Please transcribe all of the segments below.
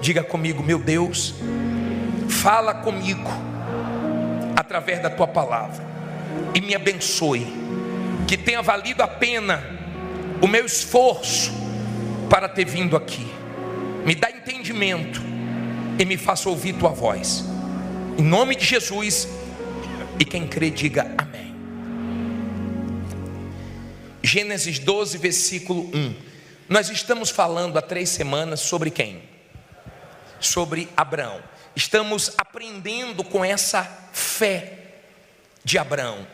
Diga comigo: meu Deus, fala comigo através da tua palavra e me abençoe, que tenha valido a pena o meu esforço para ter vindo aqui. Me dá entendimento e me faça ouvir tua voz, em nome de Jesus. E quem crê diga amém. Gênesis 12, versículo 1. Nós estamos falando há 3 semanas sobre quem? Sobre Abraão. Estamos aprendendo com essa fé de Abraão.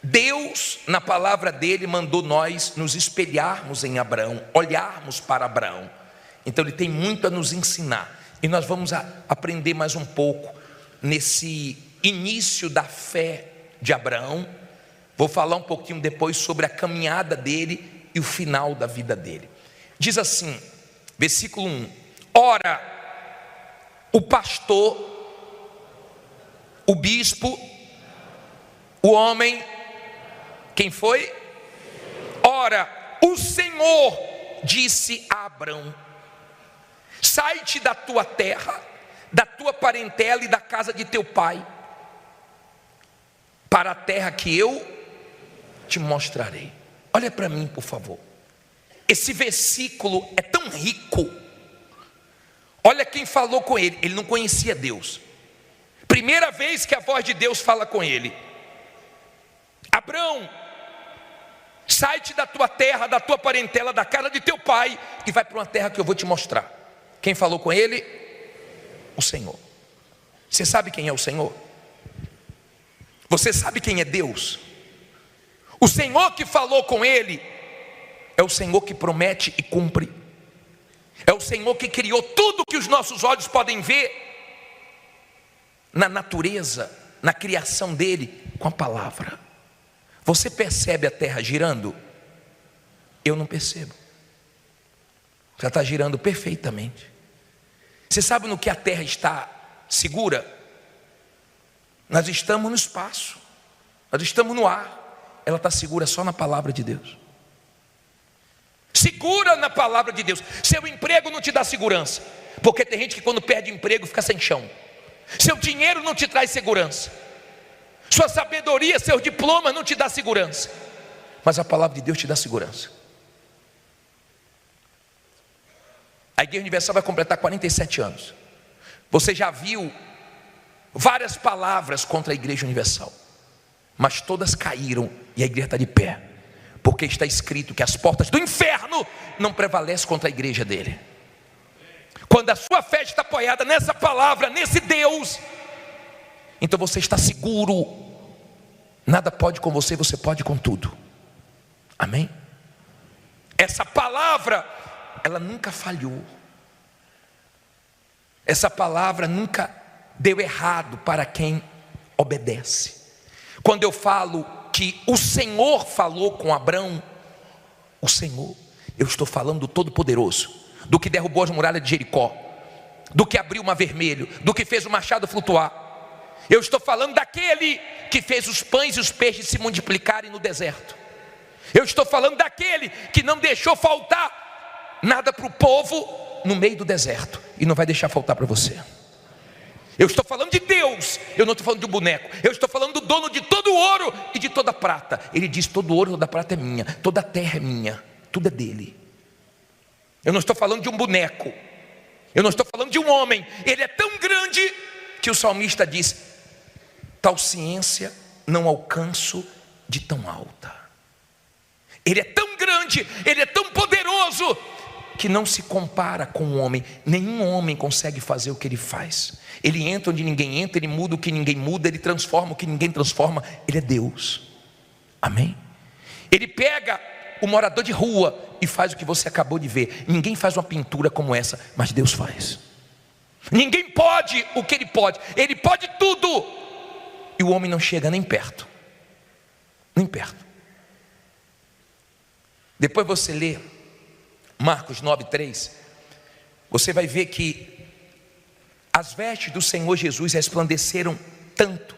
Deus, na palavra dele, mandou nós nos espelharmos em Abraão, olharmos para Abraão. Então ele tem muito a nos ensinar, e nós vamos aprender mais um pouco nesse início da fé de Abraão. Vou falar um pouquinho depois sobre a caminhada dele e o final da vida dele. Diz assim, versículo 1: ora, o pastor, o bispo, o homem, quem foi? Ora, o Senhor disse a Abrão: sai-te da tua terra, da tua parentela e da casa de teu pai, para a terra que eu te mostrarei. Olha para mim, por favor. Esse versículo é tão rico. Olha quem falou com ele. Ele não conhecia Deus. Primeira vez que a voz de Deus fala com ele: Abrão, sai-te da tua terra, da tua parentela, da casa de teu pai, e vai para uma terra que eu vou te mostrar. Quem falou com ele? O Senhor. Você sabe quem é o Senhor? Você sabe quem é Deus? O Senhor que falou com ele é o Senhor que promete e cumpre. É o Senhor que criou tudo que os nossos olhos podem ver na natureza, na criação dele, com a palavra. Você percebe a terra girando? Eu não percebo. Já está girando perfeitamente. Você sabe no que a terra está segura? Nós estamos no espaço, nós estamos no ar. Ela está segura só na palavra de Deus. Segura na palavra de Deus. Seu emprego não te dá segurança, porque tem gente que quando perde emprego fica sem chão. Seu dinheiro não te traz segurança. Sua sabedoria, seus diplomas não te dá segurança. Mas a palavra de Deus te dá segurança. A Igreja Universal vai completar 47 anos. Você já viu várias palavras contra a Igreja Universal, mas todas caíram e a igreja está de pé, porque está escrito que as portas do inferno não prevalecem contra a igreja dele. Quando a sua fé está apoiada nessa palavra, nesse Deus, então você está seguro. Nada pode com você, você pode com tudo. Amém? Essa palavra, ela nunca falhou. Essa palavra nunca deu errado para quem obedece. Quando eu falo que o Senhor falou com Abrão, o Senhor, eu estou falando do Todo-Poderoso, do que derrubou as muralhas de Jericó, do que abriu o mar vermelho, do que fez o machado flutuar. Eu estou falando daquele que fez os pães e os peixes se multiplicarem no deserto. Eu estou falando daquele que não deixou faltar nada para o povo no meio do deserto, e não vai deixar faltar para você. Eu estou falando de Deus, eu não estou falando de um boneco. Eu estou falando do dono de todo o ouro e de toda a prata. Ele diz: todo ouro e toda a prata é minha, toda a terra é minha, tudo é dele. Eu não estou falando de um boneco, eu não estou falando de um homem. Ele é tão grande que o salmista diz: tal ciência não alcanço de tão alta. Ele é tão grande, ele é tão poderoso, que não se compara com um homem. Nenhum homem consegue fazer o que ele faz. Ele entra onde ninguém entra, ele muda o que ninguém muda, ele transforma o que ninguém transforma. Ele é Deus. Amém? Ele pega o morador de rua e faz o que você acabou de ver. Ninguém faz uma pintura como essa, mas Deus faz. Ninguém pode o que ele pode. Ele pode tudo, e o homem não chega nem perto. Nem perto. Depois você lê Marcos 9:3, você vai ver que as vestes do Senhor Jesus resplandeceram tanto,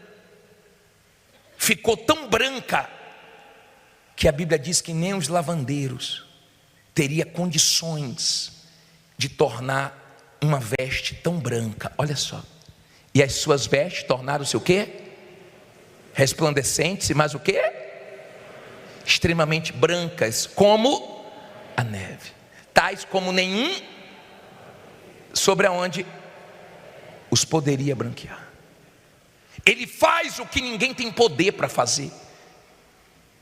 ficou tão branca, que a Bíblia diz que nem os lavandeiros teria condições de tornar uma veste tão branca, olha só. E as suas vestes tornaram-se o quê? Resplandecentes, mas o quê? Extremamente brancas, como a neve. Tais como nenhum, sobre aonde os poderia branquear. Ele faz o que ninguém tem poder para fazer.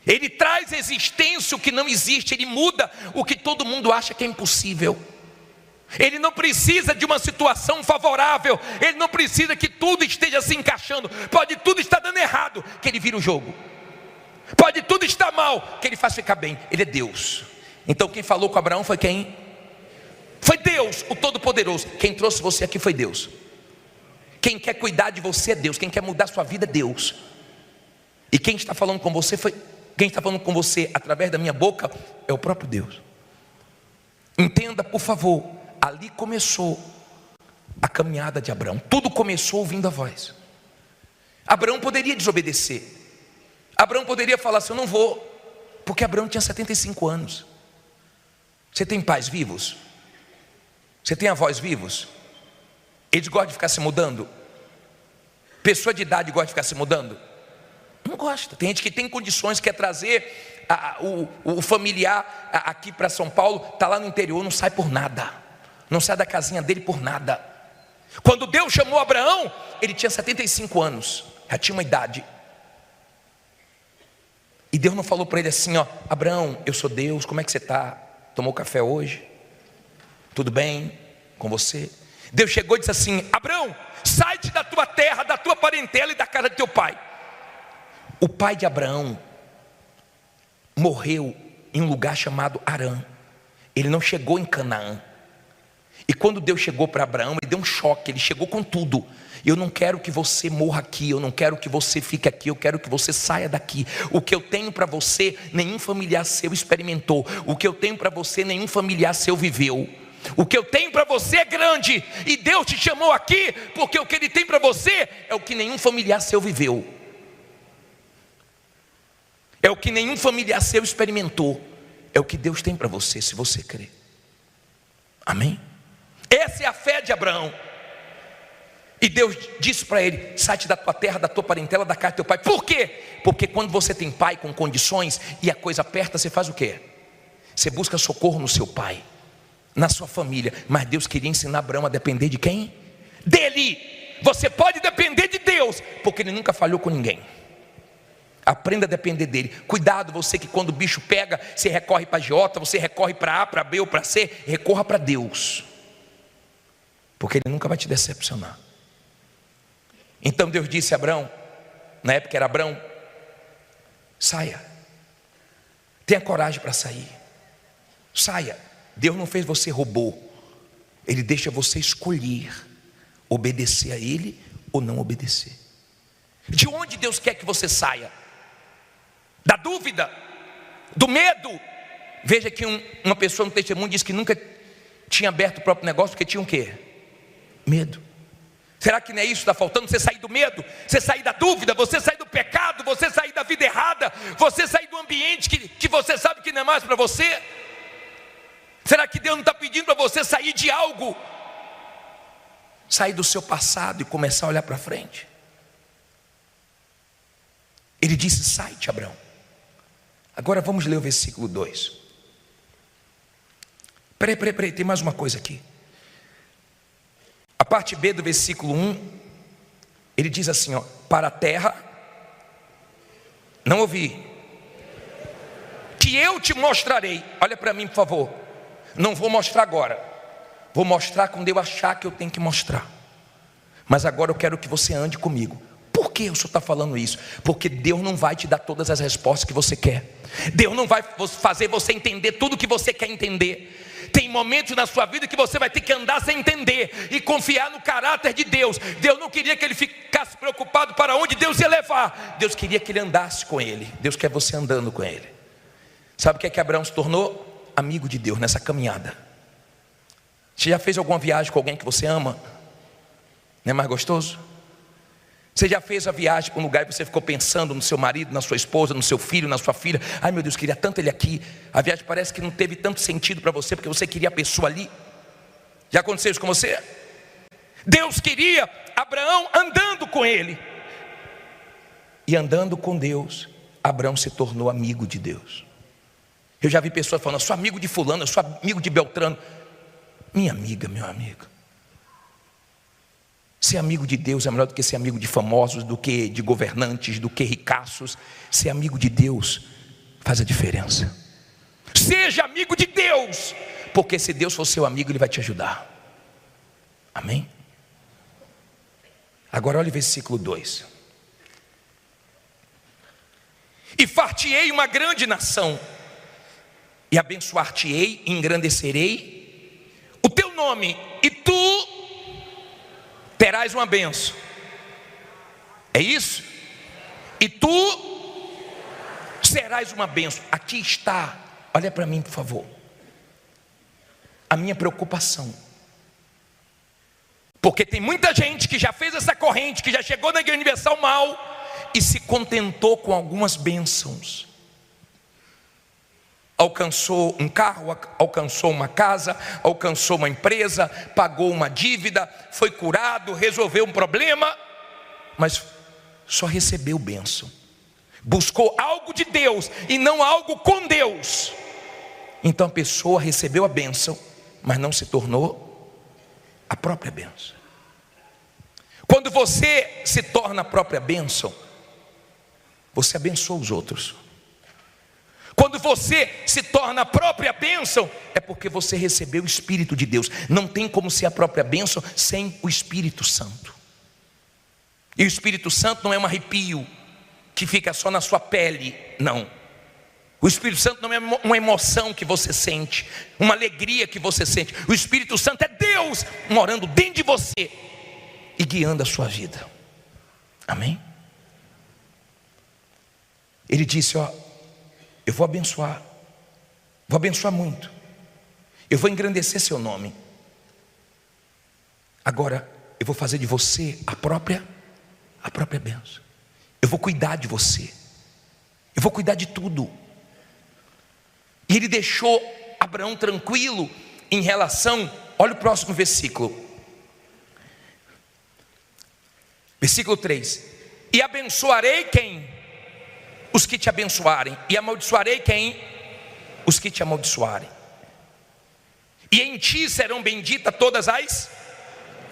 Ele traz à existência o que não existe. Ele muda o que todo mundo acha que é impossível. Ele não precisa de uma situação favorável. Ele não precisa que tudo esteja se encaixando. Pode tudo estar dando errado, que ele vira o jogo. Pode tudo estar mal, que ele faz ficar bem. Ele é Deus. Então quem falou com Abraão foi quem? Foi Deus, o Todo-Poderoso. Quem trouxe você aqui foi Deus. Quem quer cuidar de você é Deus. Quem quer mudar sua vida é Deus. E quem está falando com você quem está falando com você através da minha boca é o próprio Deus. Entenda, por favor, ali começou a caminhada de Abraão. Tudo começou ouvindo a voz. Abraão poderia desobedecer. Abraão poderia falar assim: eu não vou, porque Abraão tinha 75 anos. Você tem pais vivos? Você tem avós vivos? Eles gostam de ficar se mudando? Pessoa de idade gosta de ficar se mudando? Não gosta. Tem gente que tem condições, quer trazer o familiar aqui para São Paulo, está lá no interior, não sai por nada. Não sai da casinha dele por nada. Quando Deus chamou Abraão, ele tinha 75 anos, já tinha uma idade. E Deus não falou para ele assim: ó, Abraão, eu sou Deus, como é que você está? Tomou café hoje? Tudo bem com você? Deus chegou e disse assim: Abraão, sai-te da tua terra, da tua parentela e da casa de teu pai. O pai de Abraão morreu em um lugar chamado Harã. Ele não chegou em Canaã. E quando Deus chegou para Abraão, ele deu um choque, ele chegou com tudo. Eu não quero que você morra aqui, eu não quero que você fique aqui, eu quero que você saia daqui. O que eu tenho para você, nenhum familiar seu experimentou. O que eu tenho para você, nenhum familiar seu viveu. O que eu tenho para você é grande, e Deus te chamou aqui, porque o que Ele tem para você é o que nenhum familiar seu viveu. É o que nenhum familiar seu experimentou. É o que Deus tem para você, se você crer. Amém? Essa é a fé de Abraão. E Deus disse para ele: sai-te da tua terra, da tua parentela, da casa do teu pai. Por quê? Porque quando você tem pai com condições e a coisa aperta, você faz o quê? Você busca socorro no seu pai, na sua família. Mas Deus queria ensinar Abraão a depender de quem? Dele. Você pode depender de Deus, porque Ele nunca falhou com ninguém. Aprenda a depender dele. Cuidado, você que quando o bicho pega, você recorre para agiota, você recorre para A, para B ou para C. Recorra para Deus, porque Ele nunca vai te decepcionar. Então Deus disse a Abraão, na época era Abraão: saia, tenha coragem para sair, saia. Deus não fez você robô. Ele deixa você escolher obedecer a Ele ou não obedecer. De onde Deus quer que você saia? Da dúvida, do medo. Veja que uma pessoa no testemunho diz que nunca tinha aberto o próprio negócio porque tinha o quê? Medo. Será que não é isso que está faltando? Você sair do medo, você sair da dúvida, você sair do pecado, você sair da vida errada, você sair do ambiente que você sabe que não é mais para você? Será que Deus não está pedindo para você sair de algo? Sair do seu passado e começar a olhar para frente. Ele disse: sai-te, Abraão. Agora vamos ler o versículo 2. Peraí, tem mais uma coisa aqui. A parte B do versículo 1, ele diz assim, ó: para a terra, não ouvi, que eu te mostrarei. Olha para mim, por favor. Não vou mostrar agora, vou mostrar quando eu achar que eu tenho que mostrar. Mas agora eu quero que você ande comigo. Por que o senhor está falando isso? Porque Deus não vai te dar todas as respostas que você quer. Deus não vai fazer você entender tudo que você quer entender. Tem momentos na sua vida que você vai ter que andar sem entender e confiar no caráter de Deus. Deus não queria que ele ficasse preocupado para onde Deus ia levar. Deus queria que ele andasse com ele. Deus quer você andando com ele. Sabe o que é que Abraão se tornou? Amigo de Deus nessa caminhada. Você já fez alguma viagem com alguém que você ama? Não é mais gostoso? Você já fez a viagem para um lugar e você ficou pensando no seu marido, na sua esposa, no seu filho, na sua filha? Ai meu Deus, queria tanto ele aqui. A viagem parece que não teve tanto sentido para você, porque você queria a pessoa ali. Já aconteceu isso com você? Deus queria Abraão andando com ele. E andando com Deus, Abraão se tornou amigo de Deus. Eu já vi pessoas falando: eu sou amigo de fulano, eu sou amigo de Beltrano. Minha amiga, meu amigo, ser amigo de Deus é melhor do que ser amigo de famosos, do que de governantes, do que ricaços. Ser amigo de Deus faz a diferença. Seja amigo de Deus, porque se Deus for seu amigo, Ele vai te ajudar. Amém? Agora olha o versículo 2. E far-te-ei uma grande nação, e abençoar-te-ei, e engrandecerei o teu nome, e tu terás uma bênção. É isso? E tu serás uma bênção. Aqui está, olha para mim, por favor, a minha preocupação. Porque tem muita gente que já fez essa corrente, que já chegou na Igreja Universal mal e se contentou com algumas bênçãos. Alcançou um carro, alcançou uma casa, alcançou uma empresa, pagou uma dívida, foi curado, resolveu um problema, mas só recebeu bênção. Buscou algo de Deus e não algo com Deus. Então a pessoa recebeu a bênção, mas não se tornou a própria bênção. Quando você se torna a própria bênção, você abençoa os outros. Quando você se torna a própria bênção, é porque você recebeu o Espírito de Deus. Não tem como ser a própria bênção sem o Espírito Santo. E o Espírito Santo não é um arrepio que fica só na sua pele, não. O Espírito Santo não é uma emoção que você sente, uma alegria que você sente. O Espírito Santo é Deus morando dentro de você e guiando a sua vida. Amém? Ele disse: ó, eu vou abençoar muito, eu vou engrandecer seu nome. Agora eu vou fazer de você a própria bênção. Eu vou cuidar de você, eu vou cuidar de tudo. E ele deixou Abraão tranquilo em relação, olha o próximo versículo. Versículo 3. E abençoarei quem? Os que te abençoarem. E amaldiçoarei quem? Os que te amaldiçoarem. E em ti serão benditas todas as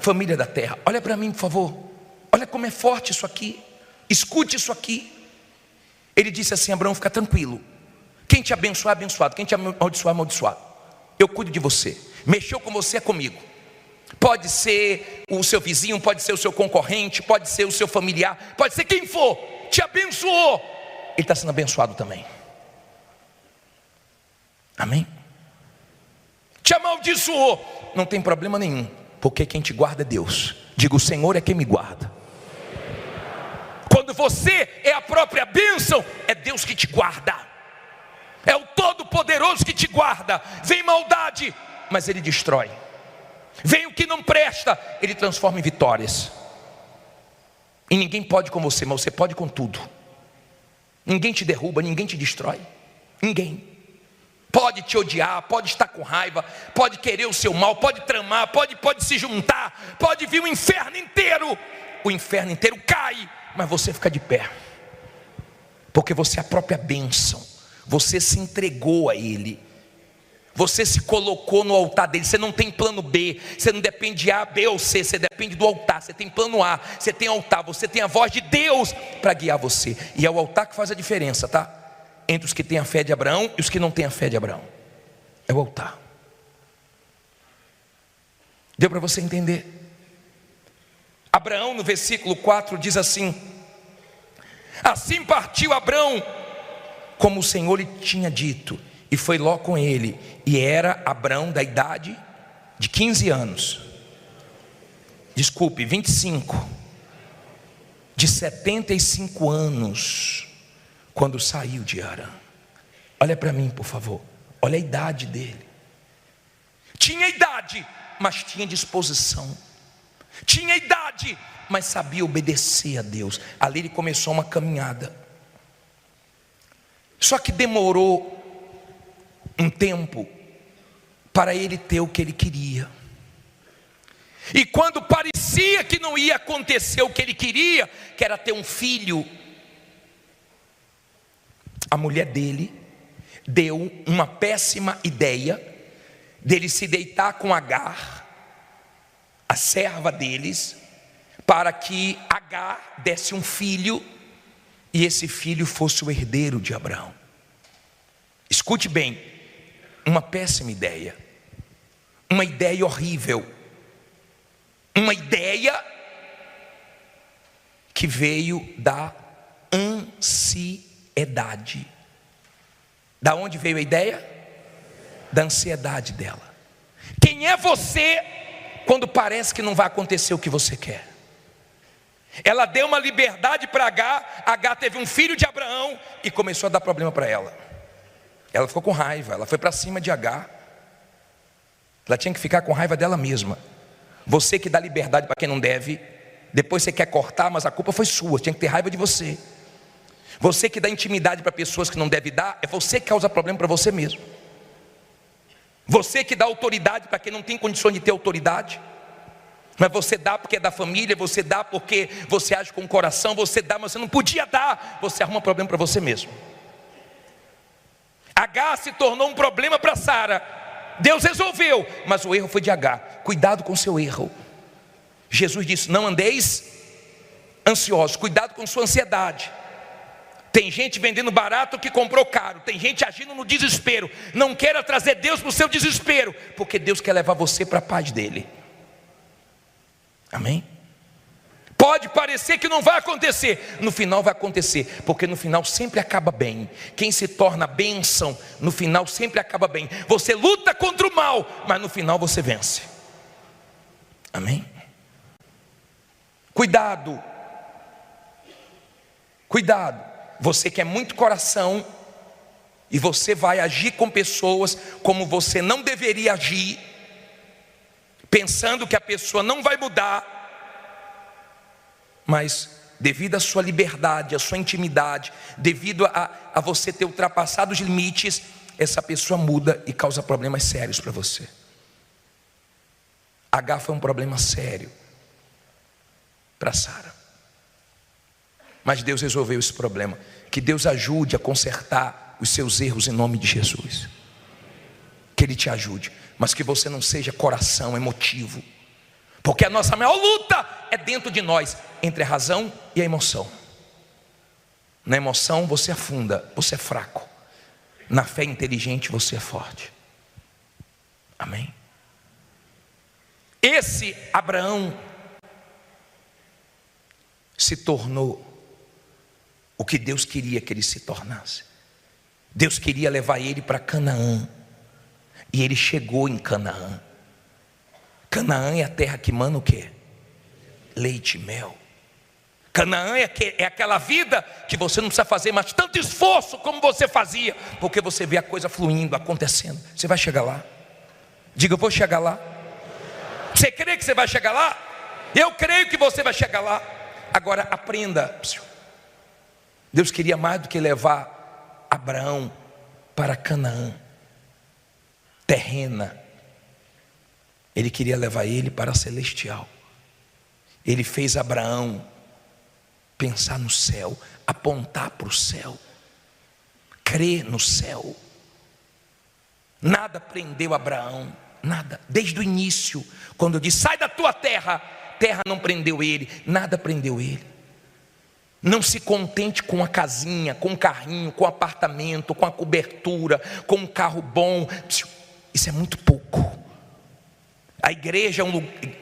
famílias da terra. Olha para mim, por favor. Olha como é forte isso aqui. Escute isso aqui. Ele disse assim: Abraão, fica tranquilo. Quem te abençoar, abençoado. Quem te amaldiçoar, amaldiçoado. Eu cuido de você. Mexeu com você, é comigo. Pode ser o seu vizinho, pode ser o seu concorrente, pode ser o seu familiar, pode ser quem for. Te abençoou, ele está sendo abençoado também. Amém? Te amaldiçoou, não tem problema nenhum, porque quem te guarda é Deus. Diga: o Senhor é quem me guarda. Quando você é a própria bênção, é Deus que te guarda. É o Todo-Poderoso que te guarda. Vem maldade, mas Ele destrói. Vem o que não presta, Ele transforma em vitórias. E ninguém pode com você, mas você pode com tudo. Ninguém te derruba, ninguém te destrói. Ninguém. Pode te odiar, pode estar com raiva, pode querer o seu mal, pode tramar, pode se juntar, pode vir o inferno inteiro. O inferno inteiro cai, mas você fica de pé. Porque você é a própria bênção. Você se entregou a Ele. Você se colocou no altar dele. Você não tem plano B. Você não depende de A, B ou C. Você depende do altar. Você tem plano A. Você tem altar. Você tem a voz de Deus para guiar você. E é o altar que faz a diferença, tá? Entre os que têm a fé de Abraão e os que não têm a fé de Abraão. É o altar. Deu para você entender? Abraão, no versículo 4, diz assim: assim partiu Abraão, como o Senhor lhe tinha dito, e foi Ló com ele. E era Abraão da idade de 15 anos. Desculpe, 25. De 75 anos, quando saiu de Harã. Olha para mim, por favor. Olha a idade dele. Tinha idade, mas tinha disposição. Tinha idade, mas sabia obedecer a Deus. Ali ele começou uma caminhada. Só que demorou um tempo para ele ter o que ele queria. E quando parecia que não ia acontecer o que ele queria, que era ter um filho, a mulher dele deu uma péssima ideia dele se deitar com Agar, a serva deles, para que Agar desse um filho e esse filho fosse o herdeiro de Abraão. Escute bem, uma péssima ideia, uma ideia horrível, uma ideia que veio da ansiedade. Da onde veio a ideia? Da ansiedade dela. Quem é você quando parece que não vai acontecer o que você quer? Ela deu uma liberdade para Agar. Agar teve um filho de Abraão e começou a dar problema para ela. Ela ficou com raiva, ela foi para cima de Agar. Ela tinha que ficar com raiva dela mesma. Você que dá liberdade para quem não deve, depois você quer cortar, mas a culpa foi sua, tinha que ter raiva de você. Você que dá intimidade para pessoas que não deve dar, é você que causa problema para você mesmo. Você que dá autoridade para quem não tem condições de ter autoridade, mas você dá porque é da família, você dá porque você age com o coração, você dá, mas você não podia dar, você arruma problema para você mesmo. Agar se tornou um problema para Sara. Deus resolveu, mas o erro foi de Agar. Cuidado com o seu erro. Jesus disse: não andeis ansiosos, cuidado com sua ansiedade. Tem gente vendendo barato que comprou caro. Tem gente agindo no desespero. Não queira trazer Deus para o seu desespero, porque Deus quer levar você para a paz dele. Amém? Pode parecer que não vai acontecer, no final vai acontecer, porque no final sempre acaba bem. Quem se torna bênção, no final sempre acaba bem. Você luta contra o mal, mas no final você vence. Amém? Cuidado. Cuidado. Você que é muito coração e você vai agir com pessoas como você não deveria agir, pensando que a pessoa não vai mudar, mas devido à sua liberdade, à sua intimidade, devido a você ter ultrapassado os limites, essa pessoa muda e causa problemas sérios para você. Agar foi um problema sério para Sara. Mas Deus resolveu esse problema. Que Deus ajude a consertar os seus erros em nome de Jesus. Que Ele te ajude, mas que você não seja coração emotivo, porque a nossa maior luta é dentro de nós, entre a razão e a emoção. Na emoção você afunda, você é fraco. Na fé inteligente você é forte. Amém? Esse Abraão se tornou o que Deus queria que ele se tornasse. Deus queria levar ele para Canaã, e ele chegou em Canaã. Canaã é a terra que mana o quê? Leite e mel. Canaã é aquela vida que você não precisa fazer mais tanto esforço como você fazia, porque você vê a coisa fluindo, acontecendo. Você vai chegar lá. Diga: eu vou chegar lá. Você crê que você vai chegar lá? Eu creio que você vai chegar lá. Agora aprenda. Deus queria mais do que levar Abraão para Canaã terrena. Ele queria levar ele para a celestial. Ele fez Abraão pensar no céu, apontar para o céu, crer no céu. Nada prendeu Abraão, nada. Desde o início, quando eu disse: sai da tua terra, terra não prendeu ele, nada prendeu ele. Não se contente com a casinha, com o carrinho, com o apartamento, com a cobertura, com um carro bom. Isso é muito pouco. A igreja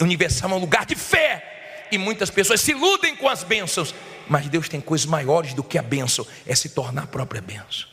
universal é um lugar de fé, e muitas pessoas se iludem com as bênçãos, mas Deus tem coisas maiores do que a bênção, é se tornar a própria bênção.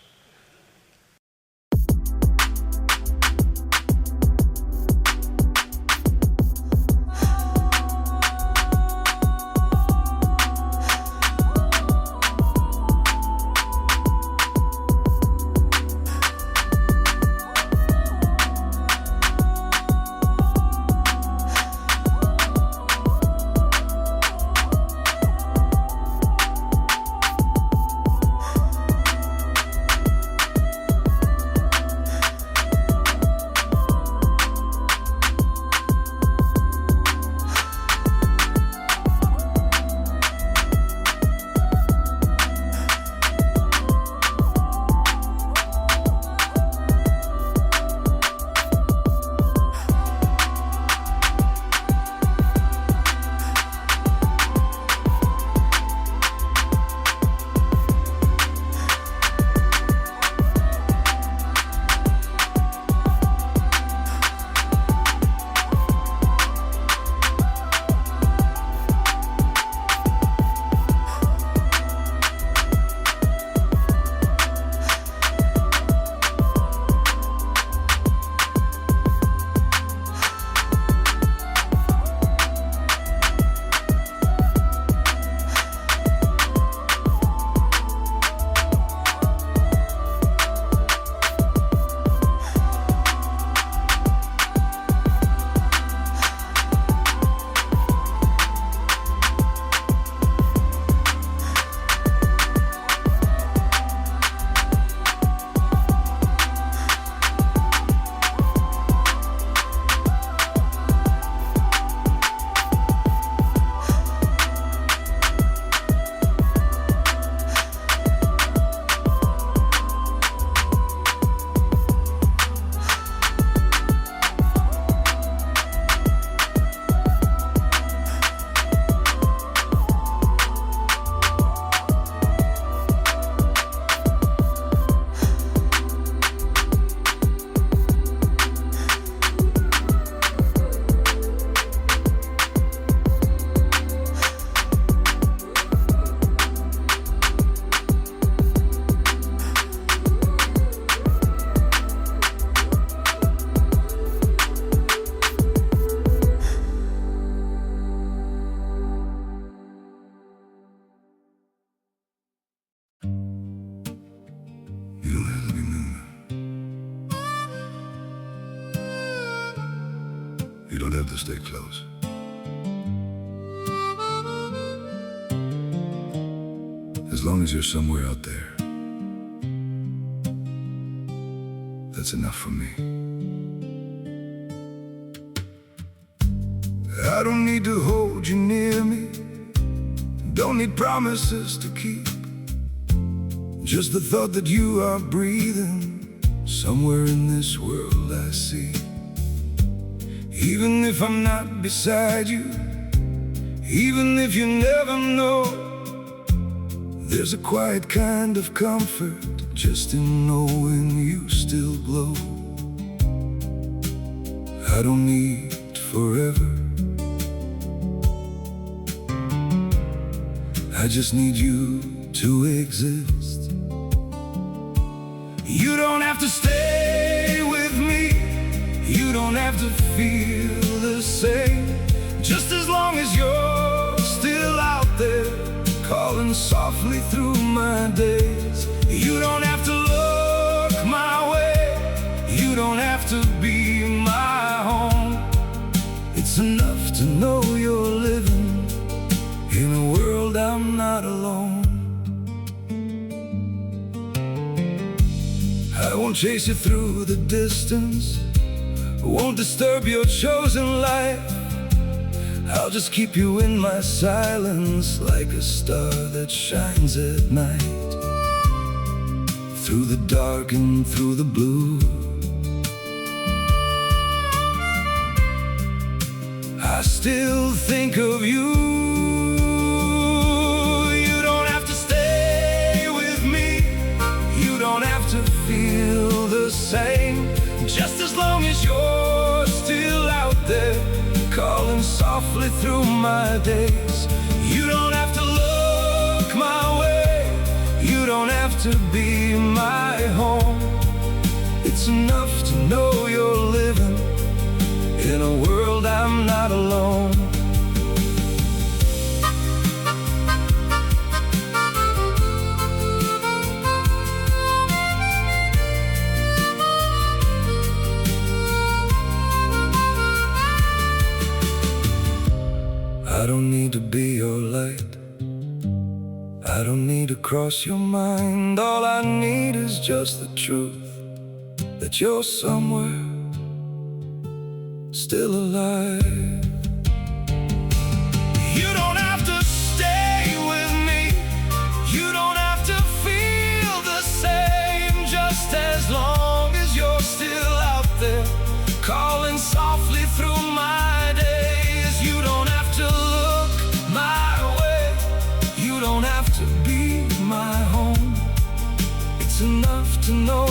have to stay close. As long as you're somewhere out there, that's enough for me. I don't need to hold you near me, don't need promises to keep. Just the thought that you are breathing somewhere in this world I see. Even if I'm not beside you, even if you never know, there's a quiet kind of comfort just in knowing you still glow. I don't need forever, I just need you to exist. You don't have to stay with me, you don't have to feel the same. Just as long as you're still out there, calling softly through my days. You don't have to look my way, you don't have to be my home. It's enough to know you're living in a world I'm not alone. I won't chase you through the distance, won't disturb your chosen life. I'll just keep you in my silence, like a star that shines at night. Through the dark and through the blue, I still think of you. You don't have to stay with me, you don't have to feel the same. Just as long as you're still out there, calling softly through my days. You don't have to look my way, you don't have to be my home. It's enough to know you're living in a world I'm not alone. I don't need to be your light, I don't need to cross your mind. All I need is just the truth that you're somewhere still alive. You don't have to stay with me, you don't have to feel the same. Just as long as you're still out there, calling softly through my days. You don't have to look my way, you don't have to be my home. It's enough to know